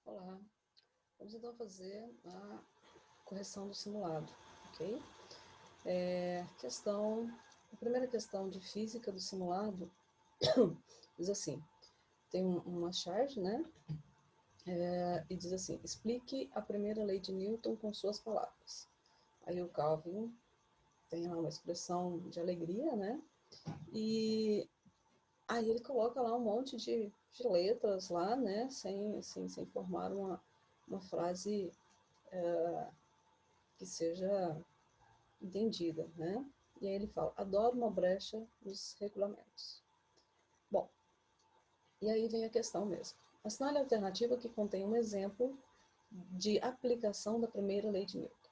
Olá, vamos então fazer a correção do simulado, ok? A primeira questão de física do simulado diz assim, tem uma charge, né? E diz assim, explique a primeira lei de Newton com suas palavras. Aí o Calvin tem lá uma expressão de alegria, né? E aí ele coloca lá um monte de letras lá, né? Sem formar uma frase que seja entendida, né? E aí ele fala, adoro uma brecha nos regulamentos. Bom, e aí vem a questão mesmo. Assinale a alternativa que contém um exemplo de aplicação da primeira lei de Newton.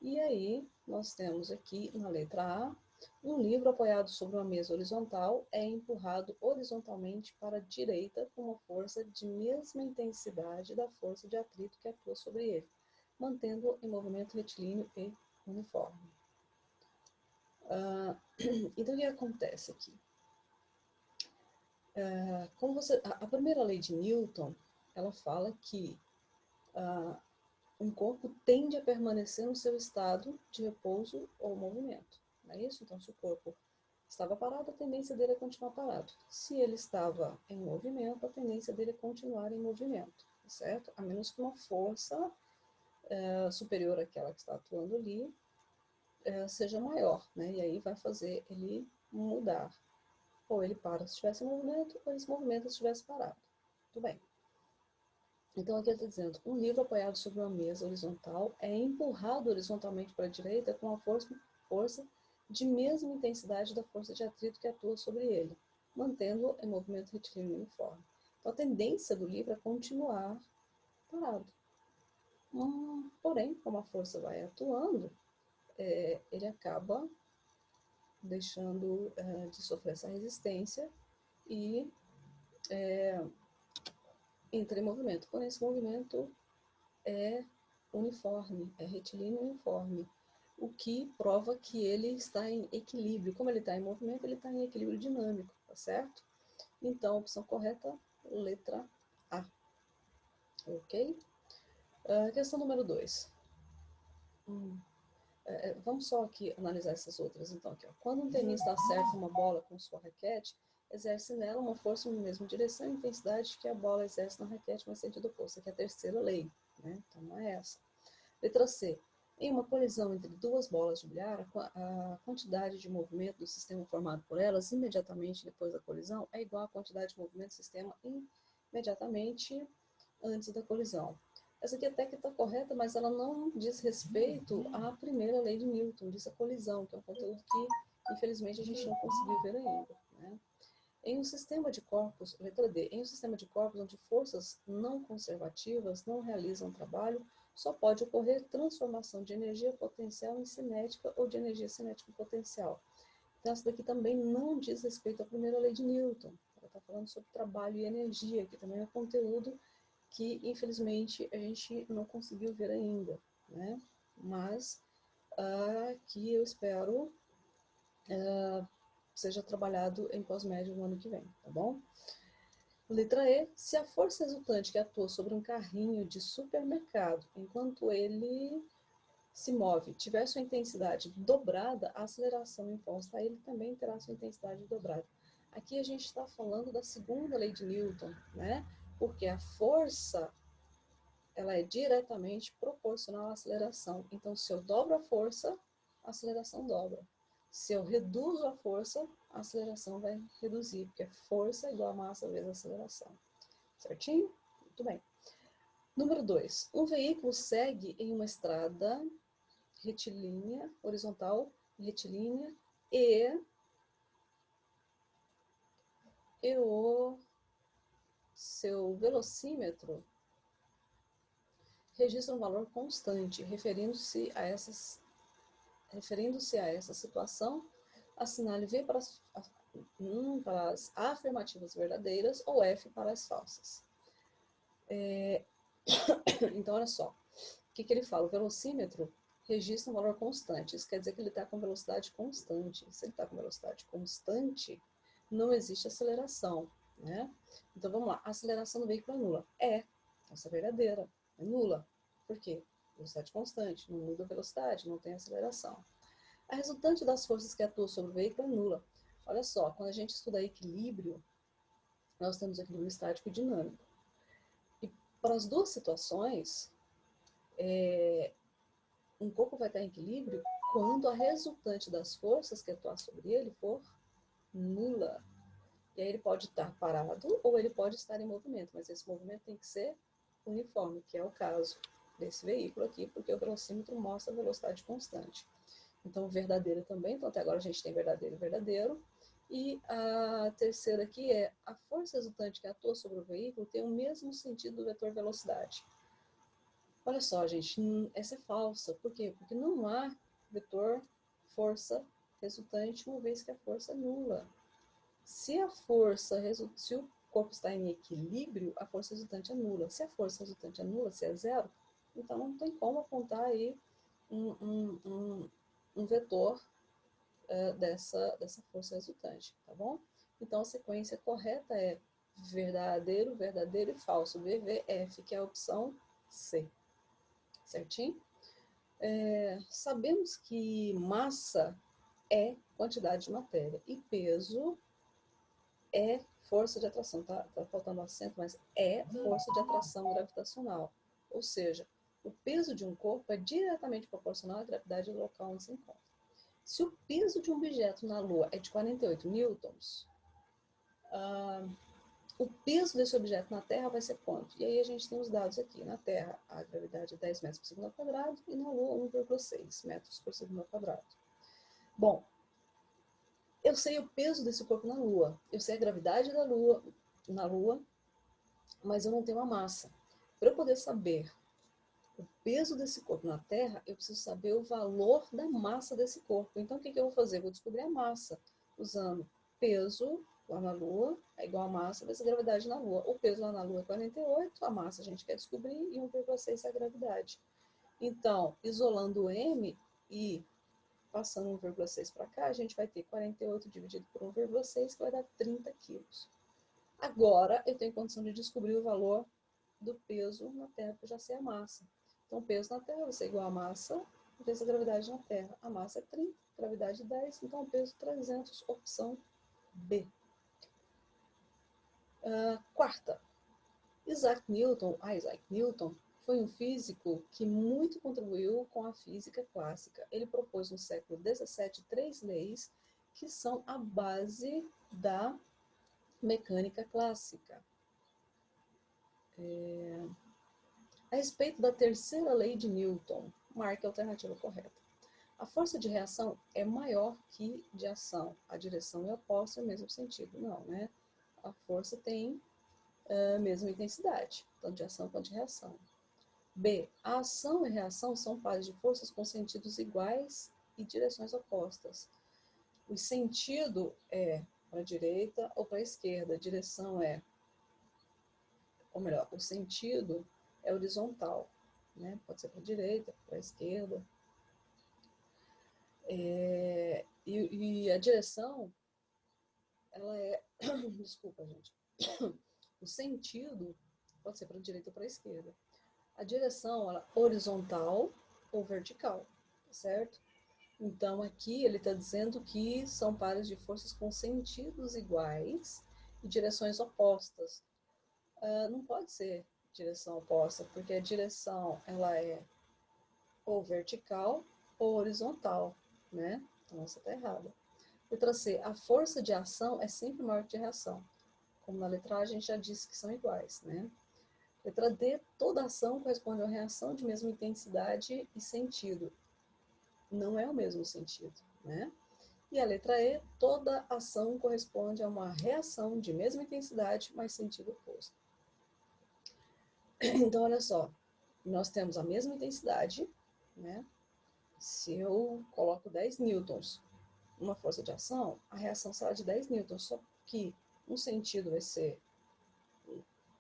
E aí, nós temos aqui na letra A, um livro apoiado sobre uma mesa horizontal é empurrado horizontalmente para a direita com uma força de mesma intensidade da força de atrito que atua sobre ele, mantendo-o em movimento retilíneo e uniforme. Então, o que acontece aqui? A primeira lei de Newton, ela fala que um corpo tende a permanecer no seu estado de repouso ou movimento. Não é isso? Então, se o corpo estava parado, a tendência dele é continuar parado. Se ele estava em movimento, a tendência dele é continuar em movimento, certo? A menos que uma força superior àquela que está atuando ali seja maior, né? E aí vai fazer ele mudar. Ou ele para se estivesse em movimento, ou ele se movimenta se estivesse parado. Tudo bem. Então aqui ele está dizendo, um livro apoiado sobre uma mesa horizontal é empurrado horizontalmente para a direita com a força de mesma intensidade da força de atrito que atua sobre ele, mantendo-o em movimento retilíneo uniforme. Então a tendência do livro é continuar parado. Porém, como a força vai atuando, ele acaba deixando de sofrer essa resistência e entra em movimento. Porém, esse movimento é uniforme, é retilíneo uniforme, o que prova que ele está em equilíbrio. Como ele está em movimento, ele está em equilíbrio dinâmico, tá certo? Então, a opção correta, letra A. Ok? Questão número 2. Vamos só aqui analisar essas outras. Então, aqui, ó. Quando um tenista acerta uma bola com sua raquete, exerce nela uma força na mesma direção e intensidade que a bola exerce na raquete, mas sentido oposto. Aqui é a terceira lei, né? Então, não é essa. Letra C. Em uma colisão entre duas bolas de bilhar, a quantidade de movimento do sistema formado por elas imediatamente depois da colisão é igual à quantidade de movimento do sistema imediatamente antes da colisão. Essa aqui até que está correta, mas ela não diz respeito à primeira lei de Newton, diz a colisão, que é um conteúdo que, infelizmente, a gente não conseguiu ver ainda, né? Em um sistema de corpos, letra D, em um sistema de corpos onde forças não conservativas não realizam trabalho, só pode ocorrer transformação de energia potencial em cinética ou de energia cinética em potencial. Então, essa daqui também não diz respeito à primeira lei de Newton. Ela está falando sobre trabalho e energia, que também é conteúdo que, infelizmente, a gente não conseguiu ver ainda, né? Mas que eu espero seja trabalhado em pós-médio no ano que vem, tá bom? Letra E, se a força resultante que atua sobre um carrinho de supermercado, enquanto ele se move, tiver sua intensidade dobrada, a aceleração imposta a ele também terá sua intensidade dobrada. Aqui a gente está falando da segunda lei de Newton, né? Porque a força, ela é diretamente proporcional à aceleração. Então, se eu dobro a força, a aceleração dobra. Se eu reduzo a força, a aceleração vai reduzir, porque força é igual a massa vezes a aceleração. Certinho? Muito bem. Número 2. Um veículo segue em uma estrada retilínea, horizontal, retilínea, e o seu velocímetro registra um valor constante, referindo-se a essa situação, assinale V para as afirmativas verdadeiras ou F para as falsas. Então, olha só, o que ele fala? O velocímetro registra um valor constante, isso quer dizer que ele está com velocidade constante. Se ele está com velocidade constante, não existe aceleração, né? Então, vamos lá, a aceleração do veículo é nula. Essa é verdadeira, é nula. Por quê? Velocidade constante, não muda a velocidade, não tem aceleração. A resultante das forças que atuam sobre o veículo é nula. Olha só, quando a gente estuda equilíbrio, nós temos equilíbrio estático e dinâmico. E para as duas situações, um corpo vai estar em equilíbrio quando a resultante das forças que atuar sobre ele for nula. E aí ele pode estar parado ou ele pode estar em movimento, mas esse movimento tem que ser uniforme, que é o caso desse veículo aqui, porque o velocímetro mostra a velocidade constante. Então, verdadeiro também, então até agora a gente tem verdadeiro e verdadeiro. E a terceira aqui é a força resultante que atua sobre o veículo tem o mesmo sentido do vetor velocidade. Olha só, gente, essa é falsa. Por quê? Porque não há vetor força resultante, uma vez que a força é nula. Se o corpo está em equilíbrio, a força resultante é nula. Se a força resultante é nula, se é zero, então não tem como apontar aí um vetor dessa força resultante, tá bom? Então a sequência correta é verdadeiro, verdadeiro e falso, VVF, que é a opção C. Certinho? Sabemos que massa é quantidade de matéria e peso é força de atração, tá faltando acento, mas é força de atração gravitacional. Ou seja, o peso de um corpo é diretamente proporcional à gravidade do local onde se encontra. Se o peso de um objeto na Lua é de 48 newtons, o peso desse objeto na Terra vai ser quanto? E aí a gente tem os dados aqui. Na Terra, a gravidade é 10 metros por segundo ao quadrado e na Lua, 1,6 metros por segundo ao quadrado. Bom, eu sei o peso desse corpo na Lua, eu sei a gravidade da Lua, na Lua, mas eu não tenho a massa. Para eu poder saber o peso desse corpo na Terra, eu preciso saber o valor da massa desse corpo. Então, o que eu vou fazer? Eu vou descobrir a massa, usando peso lá na Lua, é igual a massa vezes a gravidade na Lua. O peso lá na Lua é 48, a massa a gente quer descobrir, e 1,6 é a gravidade. Então, isolando o M e passando 1,6 para cá, a gente vai ter 48 dividido por 1,6, que vai dar 30 quilos. Agora, eu tenho condição de descobrir o valor do peso na Terra, porque eu já sei a massa. Então, o peso na Terra vai ser igual a massa vezes a gravidade na Terra. A massa é 30, a gravidade 10, então o peso 300, opção B. Quarta, Isaac Newton foi um físico que muito contribuiu com a física clássica. Ele propôs no século XVII 3 leis que são a base da mecânica clássica. A respeito da terceira lei de Newton, marque a alternativa correta. A força de reação é maior que de ação. A direção é oposta no mesmo sentido. Não, né? A força tem a mesma intensidade, tanto de ação quanto de reação. B. A ação e a reação são pares de forças com sentidos iguais e direções opostas. O sentido é para a direita ou para a esquerda. A direção é, ou melhor, o sentido é horizontal, né? Pode ser para a direita, para a esquerda. E a direção, ela é... Desculpa, gente. O sentido pode ser para a direita ou para a esquerda. A direção, ela é horizontal ou vertical, certo? Então, aqui ele está dizendo que são pares de forças com sentidos iguais e direções opostas. Não pode ser direção oposta, porque a direção ela é ou vertical ou horizontal, né? Então, essa está errada. Letra C, a força de ação é sempre maior que de reação. Como na letra A, a gente já disse que são iguais, né? Letra D, toda ação corresponde a uma reação de mesma intensidade e sentido. Não é o mesmo sentido, né? E a letra E, toda ação corresponde a uma reação de mesma intensidade, mas sentido oposto. Então, olha só, nós temos a mesma intensidade, né? Se eu coloco 10 newtons numa força de ação, a reação será de 10 newtons, só que um sentido vai ser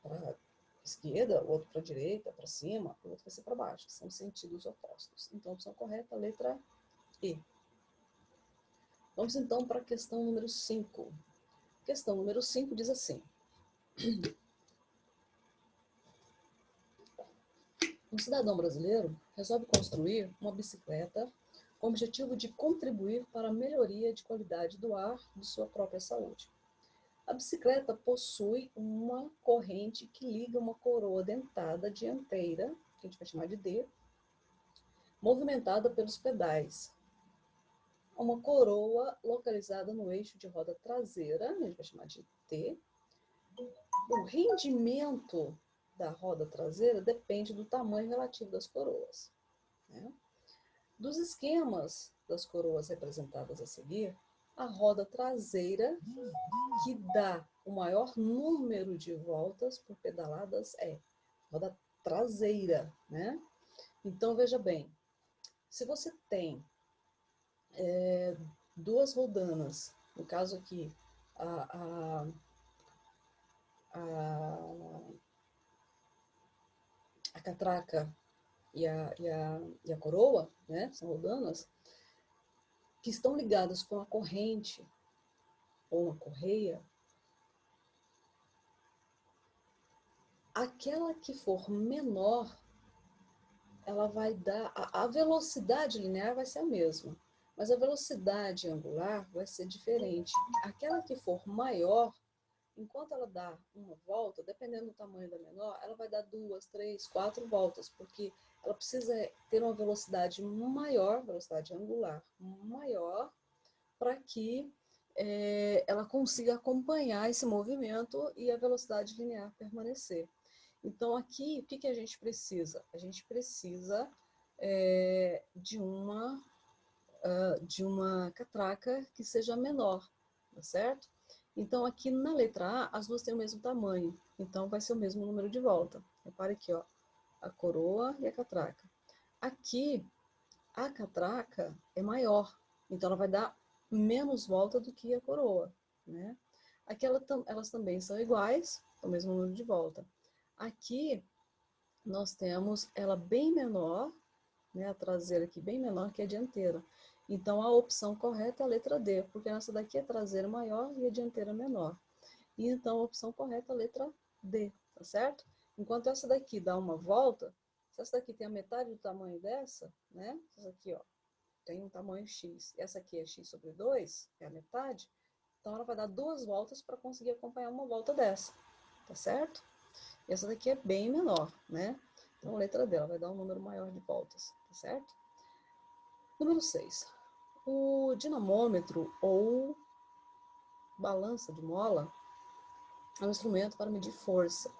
para a esquerda, o outro para a direita, para cima, o outro vai ser para baixo, que são sentidos opostos. Então, a opção correta, letra E. Vamos então para a questão número 5. Questão número 5 diz assim: Um cidadão brasileiro resolve construir uma bicicleta com o objetivo de contribuir para a melhoria de qualidade do ar de sua própria saúde. A bicicleta possui uma corrente que liga uma coroa dentada dianteira, que a gente vai chamar de D, movimentada pelos pedais. Uma coroa localizada no eixo de roda traseira, a gente vai chamar de T. O rendimento da roda traseira depende do tamanho relativo das coroas, né? Dos esquemas das coroas representadas a seguir, a roda traseira, que dá o maior número de voltas por pedaladas, é roda traseira, né? Então, veja bem, se você tem duas rodanas, no caso aqui, a, a catraca e a coroa, né, são rodanas, que estão ligadas com a corrente ou uma correia, aquela que for menor, ela vai dar, a velocidade linear vai ser a mesma, mas a velocidade angular vai ser diferente. Aquela que for maior, enquanto ela dá uma volta, dependendo do tamanho da menor, ela vai dar 2, 3, 4 voltas, porque ela precisa ter uma velocidade maior, velocidade angular maior, para que ela consiga acompanhar esse movimento e a velocidade linear permanecer. Então, aqui, o que a gente precisa? A gente precisa de uma catraca que seja menor, tá certo? Então, aqui na letra A, as duas têm o mesmo tamanho, então vai ser o mesmo número de volta. Repare aqui, ó, a coroa e a catraca. Aqui, a catraca é maior, então ela vai dar menos volta do que a coroa, né? Aqui elas também são iguais, o mesmo número de volta. Aqui, nós temos ela bem menor, né, a traseira aqui bem menor que a dianteira. Então, a opção correta é a letra D, porque essa daqui é a traseira maior e a dianteira menor. E então, a opção correta é a letra D, tá certo? Enquanto essa daqui dá uma volta, se essa daqui tem a metade do tamanho dessa, né? Essa aqui, ó, tem um tamanho X, e essa aqui é X sobre 2, é a metade, então ela vai dar 2 voltas para conseguir acompanhar uma volta dessa, tá certo? E essa daqui é bem menor, né? Então, a letra D, ela vai dar um número maior de voltas, tá certo? Número 6. O dinamômetro ou balança de mola é um instrumento para medir força.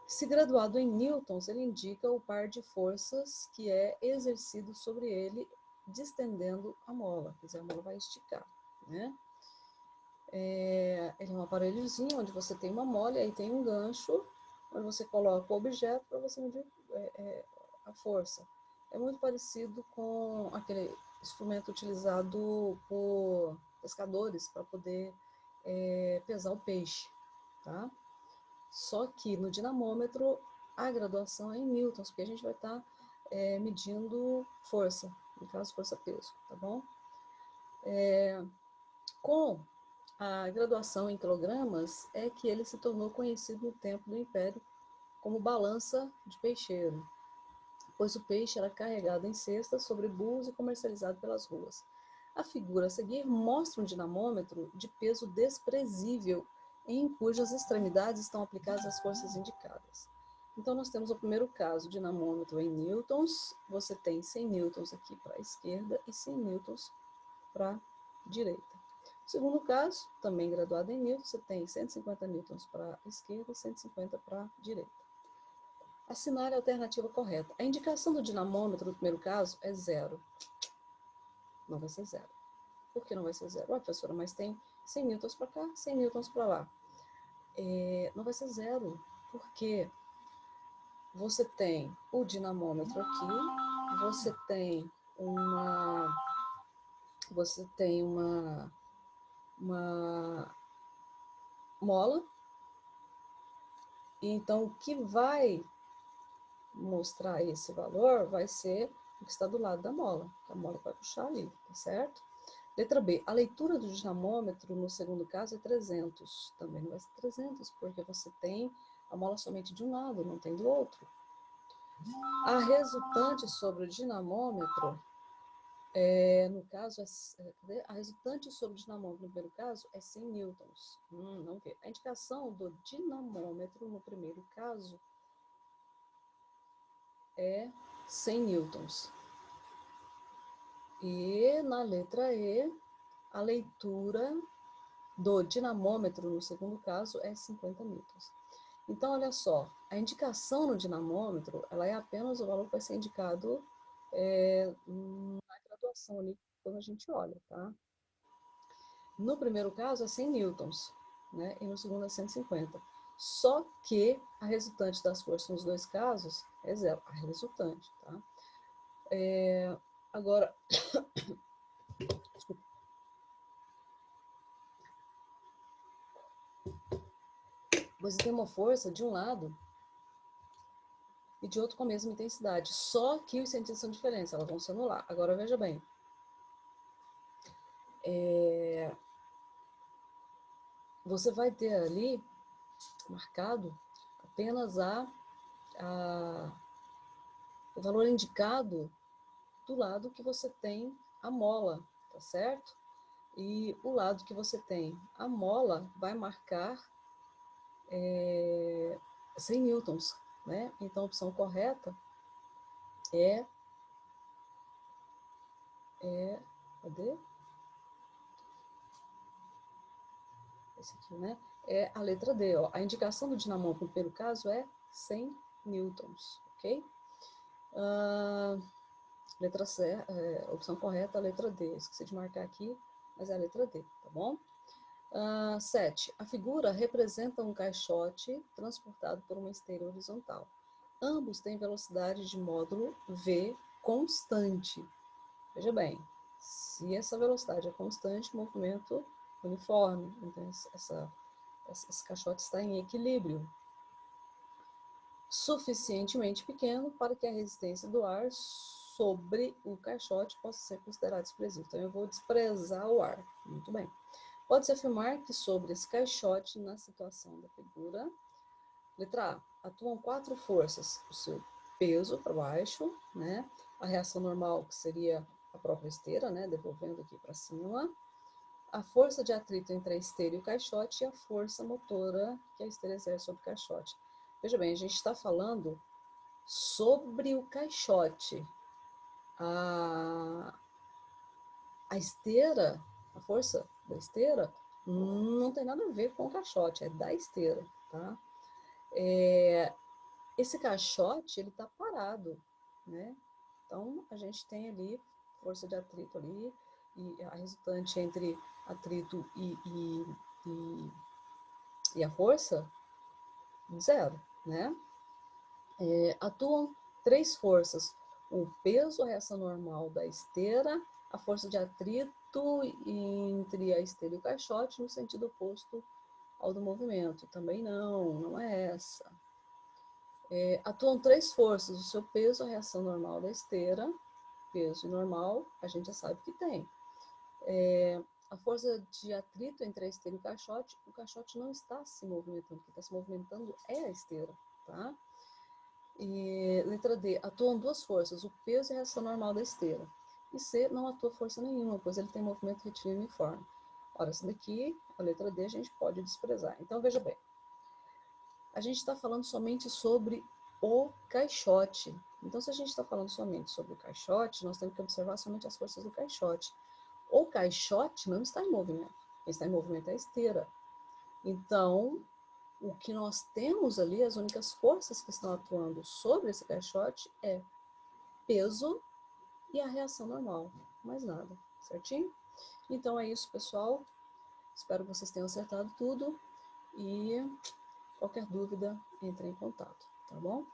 Se graduado em newtons, ele indica o par de forças que é exercido sobre ele, distendendo a mola. Quer dizer, a mola vai esticar, né? Ele é um aparelhozinho onde você tem uma mola e aí tem um gancho, onde você coloca o objeto para você medir a força. É muito parecido com aquele instrumento utilizado por pescadores para poder pesar o peixe, tá? Só que no dinamômetro a graduação é em newtons, porque a gente vai estar medindo força, no caso força-peso, tá bom? Com a graduação em quilogramas é que ele se tornou conhecido no tempo do Império como balança de peixeiro, pois o peixe era carregado em cestas sobre burros e comercializado pelas ruas. A figura a seguir mostra um dinamômetro de peso desprezível, em cujas extremidades estão aplicadas as forças indicadas. Então, nós temos o primeiro caso, dinamômetro em newtons, você tem 100 newtons aqui para a esquerda e 100 newtons para a direita. O segundo caso, também graduado em newtons, você tem 150 newtons para a esquerda e 150 para a direita. Assinale a alternativa correta. A indicação do dinamômetro no primeiro caso é 0. Não vai ser 0. Por que não vai ser 0? Ué, professora, mas tem 100 newtons para cá, 100 newtons para lá. Não vai ser 0, porque você tem o dinamômetro aqui, você tem uma mola, e então o que vai mostrar esse valor vai ser o que está do lado da mola. A mola vai puxar ali, tá certo? Letra B. A leitura do dinamômetro no segundo caso é 300. Também não vai ser 300, porque você tem a mola somente de um lado, não tem do outro. A resultante sobre o dinamômetro, no caso, a resultante sobre o dinamômetro, no primeiro caso, é 100 newtons. Não vê. A indicação do dinamômetro, no primeiro caso, é 100 newtons. E na letra E, a leitura do dinamômetro, no segundo caso, é 50 newtons. Então, olha só, a indicação no dinamômetro, ela é apenas o valor que vai ser indicado na graduação ali, quando a gente olha, tá? No primeiro caso, é 100 newtons, né? E no segundo é 150. Só que a resultante das forças nos dois casos é zero, a resultante, tá? Agora, desculpa. Você tem uma força de um lado e de outro com a mesma intensidade. Só que os sentidos são diferentes, elas vão se anular. Agora, veja bem. Você vai ter ali marcado apenas o valor indicado do lado que você tem a mola, tá certo? E o lado que você tem a mola vai marcar 100 newtons, né? Então, a opção correta cadê? Esse aqui, né? É a letra D, ó. A indicação do dinamômetro, pelo caso, é 100 newtons, ok? Letra C, opção correta, a letra D. Esqueci de marcar aqui, mas é a letra D, tá bom? 7. A figura representa um caixote transportado por uma esteira horizontal. Ambos têm velocidade de módulo V constante. Veja bem, se essa velocidade é constante, o movimento uniforme. Então, esse caixote está em equilíbrio. Suficientemente pequeno para que a resistência do ar sobre o caixote possa ser considerada expressiva. Então, eu vou desprezar o ar. Muito bem. Pode-se afirmar que sobre esse caixote, na situação da figura, letra A, atuam 4 forças. O seu peso para baixo, né? A reação normal, que seria a própria esteira, né? Devolvendo aqui para cima. A força de atrito entre a esteira e o caixote e a força motora que a esteira exerce sobre o caixote. Veja bem, a gente está falando sobre o caixote. A esteira, a força da esteira, não tem nada a ver com o caixote, é da esteira, tá? Esse caixote, ele tá parado, né? Então, a gente tem ali força de atrito ali, e a resultante entre atrito e a força, zero, né? Atuam 3 forças, o peso, a reação normal da esteira, a força de atrito entre a esteira e o caixote no sentido oposto ao do movimento. Também não é essa. Atuam 3 forças, o seu peso, a reação normal da esteira, peso e normal, a gente já sabe que tem. A força de atrito entre a esteira e o caixote não está se movimentando, o que está se movimentando é a esteira, tá? E letra D, atuam 2 forças, o peso e a reação normal da esteira. E C, não atua força nenhuma, pois ele tem movimento retilíneo uniforme. Ora, essa daqui, a letra D, a gente pode desprezar. Então, veja bem, a gente está falando somente sobre o caixote. Então, se a gente está falando somente sobre o caixote, nós temos que observar somente as forças do caixote. O caixote não está em movimento, quem está em movimento é a esteira. Então, o que nós temos ali, as únicas forças que estão atuando sobre esse caixote é peso e a reação normal, mais nada, certinho? Então é isso, pessoal. Espero que vocês tenham acertado tudo e qualquer dúvida, entre em contato, tá bom?